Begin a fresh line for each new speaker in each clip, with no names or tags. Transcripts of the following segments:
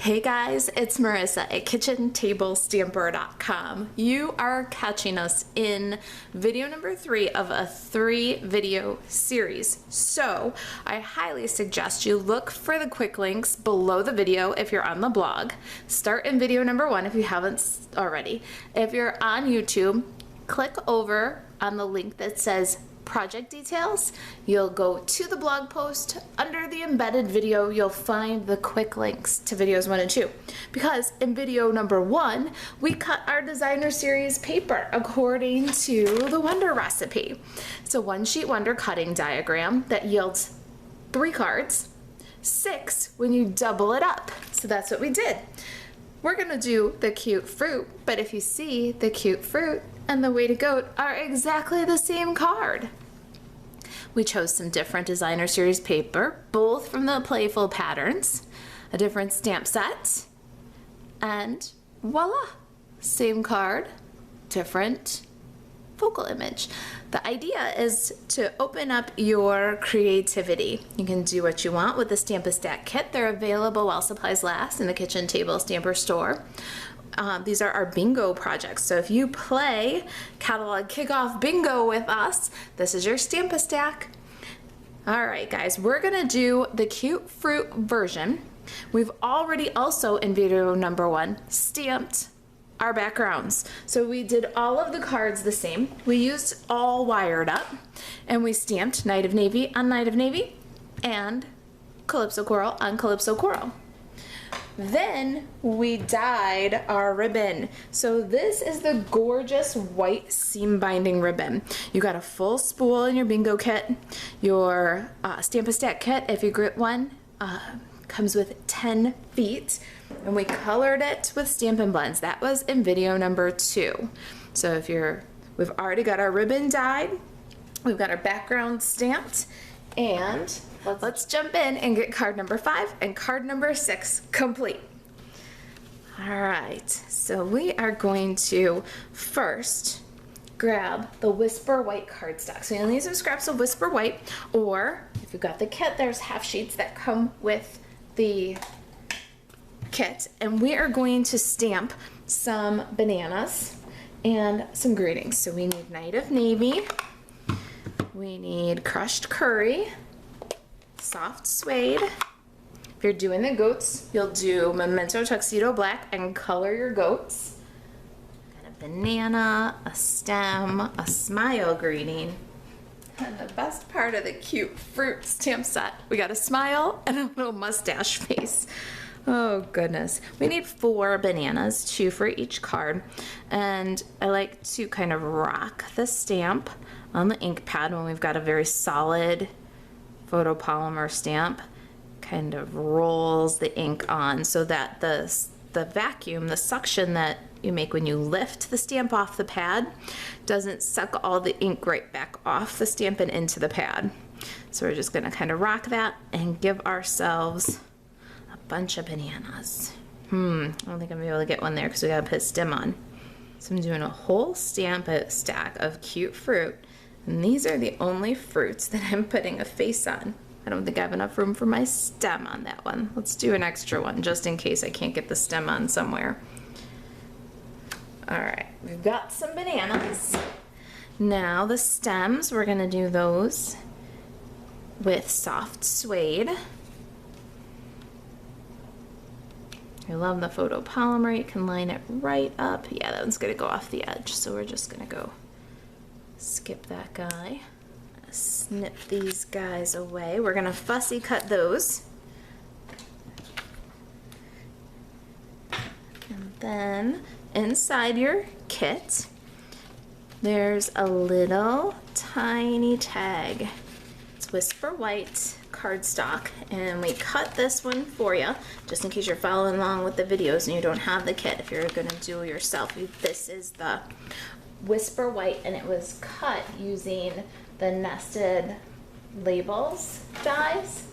Hey guys, it's Marissa at KitchenTableStamper.com. You are catching us in video number 3 of a 3-video series. So I highly suggest you look for the quick links below the video if you're on the blog. Start in video number 1 if you haven't already. If you're on YouTube, click over on the link that says project details. You'll go to the blog post. Under the embedded video, you'll find the quick links to videos 1 and 2. Because in video number 1, we cut our designer series paper according to the Wonder recipe. It's a 1-sheet Wonder cutting diagram that yields 3 cards, 6 when you double it up. So that's what we did. We're gonna do the cute fruit, but if you see, the cute fruit and the weighted goat are exactly the same card. We chose some different designer series paper, both from the Playful Patterns, a different stamp set, and voila, same card, different focal image. The idea is to open up your creativity. You can do what you want with the Stamp a Stack kit. They're available while supplies last in the Kitchen Table Stamper store. These are our bingo projects. So if you play Catalog Kickoff Bingo with us, this is your Stamp a Stack. All right, guys, we're gonna do the cute fruit version. We've already also in video number 1 stamped our backgrounds. So we did all of the cards the same. We used all wired up and we stamped Night of Navy on Night of Navy and Calypso Coral on Calypso Coral. Then we dyed our ribbon. So this is the gorgeous white seam binding ribbon. You got a full spool in your bingo kit. Your Stamp a Stack kit, if you grit one, comes with 10 feet. And we colored it with Stampin' Blends. That was in video number 2. So if we've already got our ribbon dyed, we've got our background stamped, and let's jump in and get card number 5 and card number 6 complete. All right, so we are going to first grab the Whisper White cardstock. So you'll need some scraps of Whisper White, or if you've got the kit, there's half sheets that come with the kit, and we are going to stamp some bananas and some greetings. So we need Night of Navy, we need crushed curry, soft suede. If you're doing the goats, you'll do Memento Tuxedo Black and color your goats. Got a banana, a stem, a smile greeting, and the best part of the cute fruit stamp set, we got a smile and a little mustache face. Oh goodness. We need 4 bananas, 2 for each card. And I like to kind of rock the stamp on the ink pad when we've got a very solid photopolymer stamp. Kind of rolls the ink on so that the vacuum, the suction that you make when you lift the stamp off the pad doesn't suck all the ink right back off the stamp and into the pad. So we're just gonna kind of rock that and give ourselves bunch of bananas. I don't think I'm gonna be able to get one there because we gotta put a stem on. So I'm doing a whole Stamp a Stack of cute fruit, and these are the only fruits that I'm putting a face on. I don't think I have enough room for my stem on that one. Let's do an extra one just in case I can't get the stem on somewhere. All right, we've got some bananas. Now the stems, we're gonna do those with soft suede. I love the photopolymer. You can line it right up. Yeah, that one's gonna go off the edge, so we're just gonna go skip that guy. Snip these guys away. We're gonna fussy cut those. And then inside your kit, there's a little tiny tag. It's Whisper White cardstock, and we cut this one for you just in case you're following along with the videos and you don't have the kit. If you're gonna do it yourself, this is the Whisper White, and it was cut using the nested labels dies,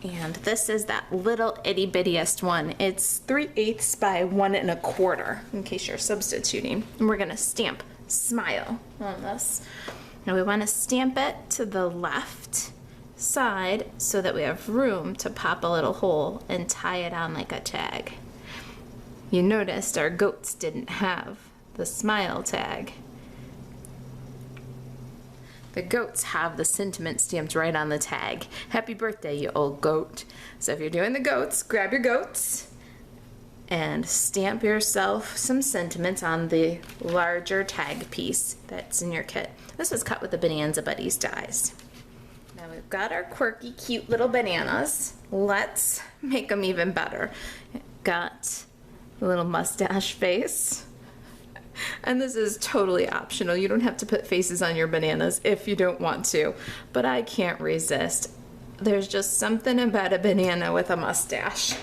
and this is that little itty bittiest one. It's 3/8 by 1 1/4 in case you're substituting, and we're gonna stamp Smile on this. Now we want to stamp it to the left side so that we have room to pop a little hole and tie it on like a tag. You noticed our goats didn't have the smile tag. The goats have the sentiment stamped right on the tag. Happy birthday, you old goat. So if you're doing the goats, grab your goats and stamp yourself some sentiments on the larger tag piece that's in your kit. This was cut with the Bonanza Buddies dies. Now we've got our quirky, cute little bananas. Let's make them even better. Got a little mustache face. And this is totally optional. You don't have to put faces on your bananas if you don't want to, but I can't resist. There's just something about a banana with a mustache.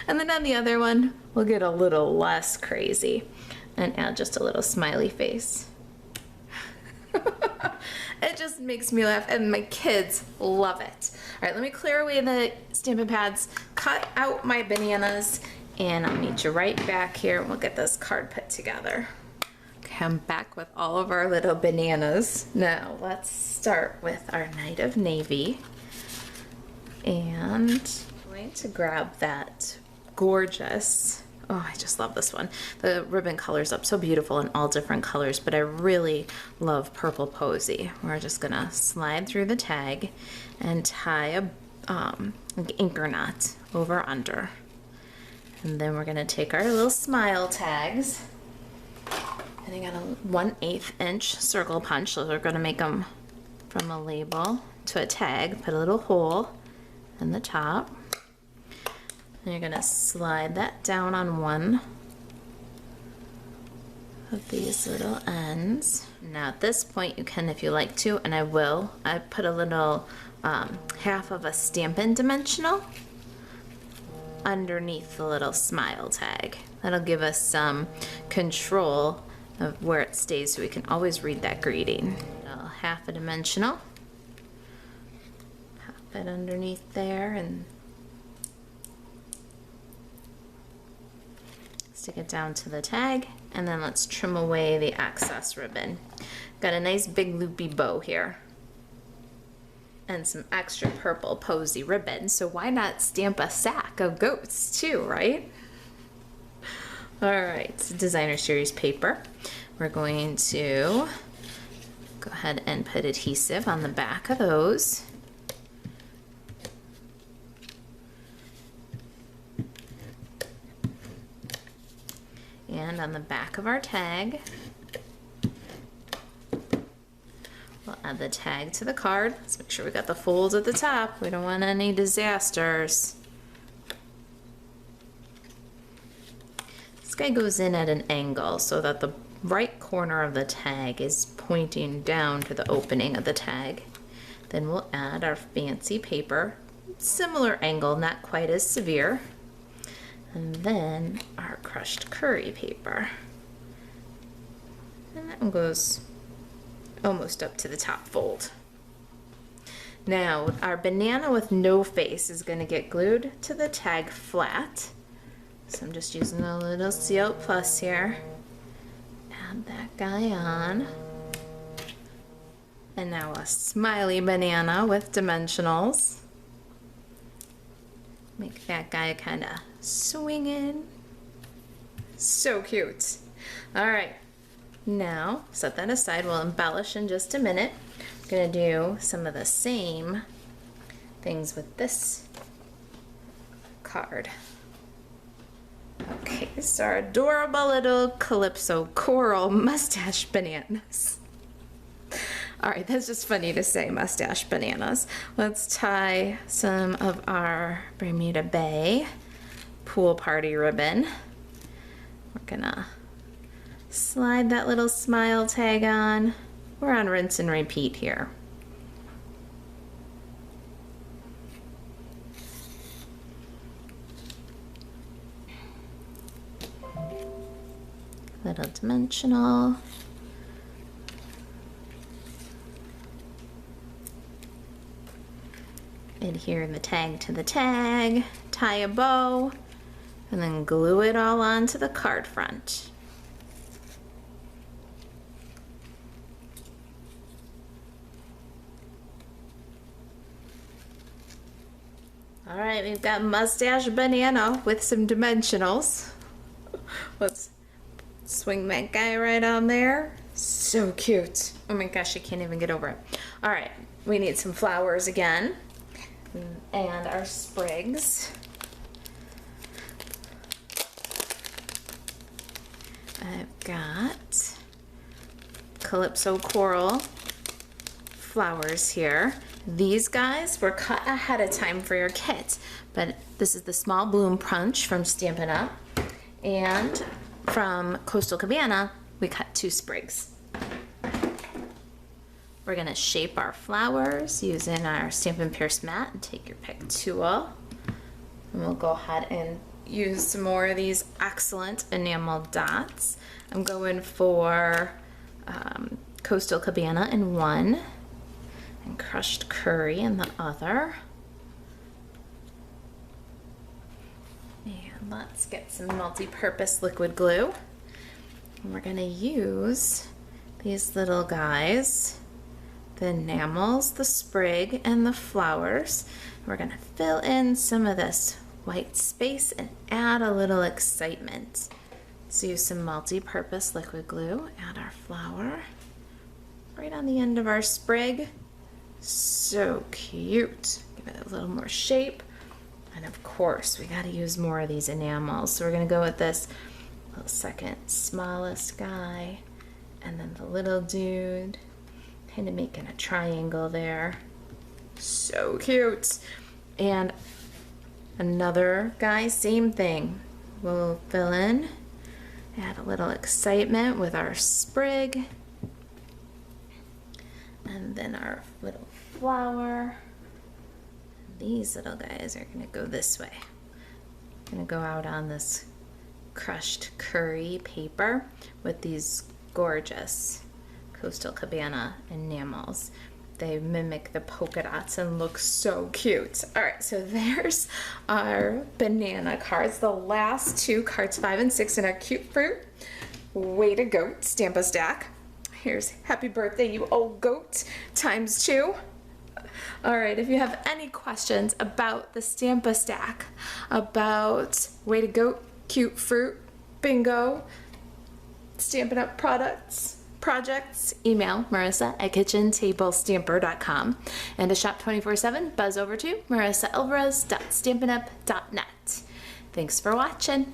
And then on the other one, we'll get a little less crazy and add just a little smiley face. It just makes me laugh, and my kids love it. All right, let me clear away the Stampin' pads, cut out my bananas, and I'll meet you right back here and we'll get this card put together. Okay, I'm back with all of our little bananas. Now let's start with our Night of Navy. And I'm going to grab that gorgeous, oh, I just love this one. The ribbon colors up so beautiful in all different colors, but I really love Purple Posy. We're just gonna slide through the tag and tie a anchor knot over under. And then we're gonna take our little smile tags, and I got a 1/8 inch circle punch, so we're gonna make them from a label to a tag. Put a little hole in the top, and you're gonna slide that down on one of these little ends. Now at this point you can, if you like to, and I will, I put a little half of a Stampin' dimensional underneath the little smile tag. That'll give us some control of where it stays so we can always read that greeting. Half a dimensional, pop it underneath there and stick it down to the tag, and then let's trim away the excess ribbon. Got a nice big loopy bow here and some extra Purple Posy ribbon, so why not stamp a sack of goats too, right? All right, designer series paper. We're going to go ahead and put adhesive on the back of those. And on the back of our tag, we'll add the tag to the card. Let's make sure we got the folds at the top. We don't want any disasters. This guy goes in at an angle so that the right corner of the tag is pointing down to the opening of the tag. Then we'll add our fancy paper. Similar angle, not quite as severe. And then our crushed curry paper. And that one goes almost up to the top fold. Now our banana with no face is going to get glued to the tag flat. So I'm just using a little CO Plus here. Add that guy on. And now a smiley banana with dimensionals. Make that guy kind of swinging. So cute. All right. Now, set that aside. We'll embellish in just a minute. I'm going to do some of the same things with this card. Okay, so our adorable little Calypso coral mustache bananas. All right, that's just funny to say, mustache bananas. Let's tie some of our Bermuda Bay pool party ribbon. We're gonna slide that little smile tag on. We're on rinse and repeat here. Little dimensional. Adhere the tag to the tag, tie a bow, and then glue it all onto the card front. All right, we've got mustache banana with some dimensionals. Let's swing that guy right on there. So cute. Oh my gosh, I can't even get over it. All right, we need some flowers again and our sprigs. I've got Calypso Coral flowers here. These guys were cut ahead of time for your kit, but this is the Small Bloom Punch from Stampin' Up, and from Coastal Cabana, we cut 2 sprigs. We're gonna shape our flowers using our Stampin' Pierce mat, and take your pick tool. And we'll go ahead and use some more of these excellent enamel dots. I'm going for Coastal Cabana in one, and Crushed Curry in the other. And let's get some multi-purpose liquid glue. And we're gonna use these little guys, the enamels, the sprig, and the flowers. We're gonna fill in some of this white space and add a little excitement. Let's use some multi-purpose liquid glue, add our flower right on the end of our sprig. So cute. Give it a little more shape. And of course, we gotta use more of these enamels. So we're gonna go with this little second smallest guy, and then the little dude, kind of making a triangle there. So cute. And another guy, same thing. We'll fill in, add a little excitement with our sprig, and then our little flower. These little guys are gonna go this way. Gonna go out on this crushed curry paper with these gorgeous Coastal Cabana enamels. They mimic the polka dots and look so cute. All right, so there's our banana cards, the last 2 cards, 5 and 6 in our cute fruit. Way to go, Stamp-A-Stack. Here's happy birthday, you old goat, times 2. All right, if you have any questions about the Stamp-A-Stack, about Way to Go, cute fruit, bingo, Stampin' Up projects, email marissa@kitchentablestamper.com, and to shop 24/7, buzz over to marisaalvarez.stampinup.net. Thanks for watching.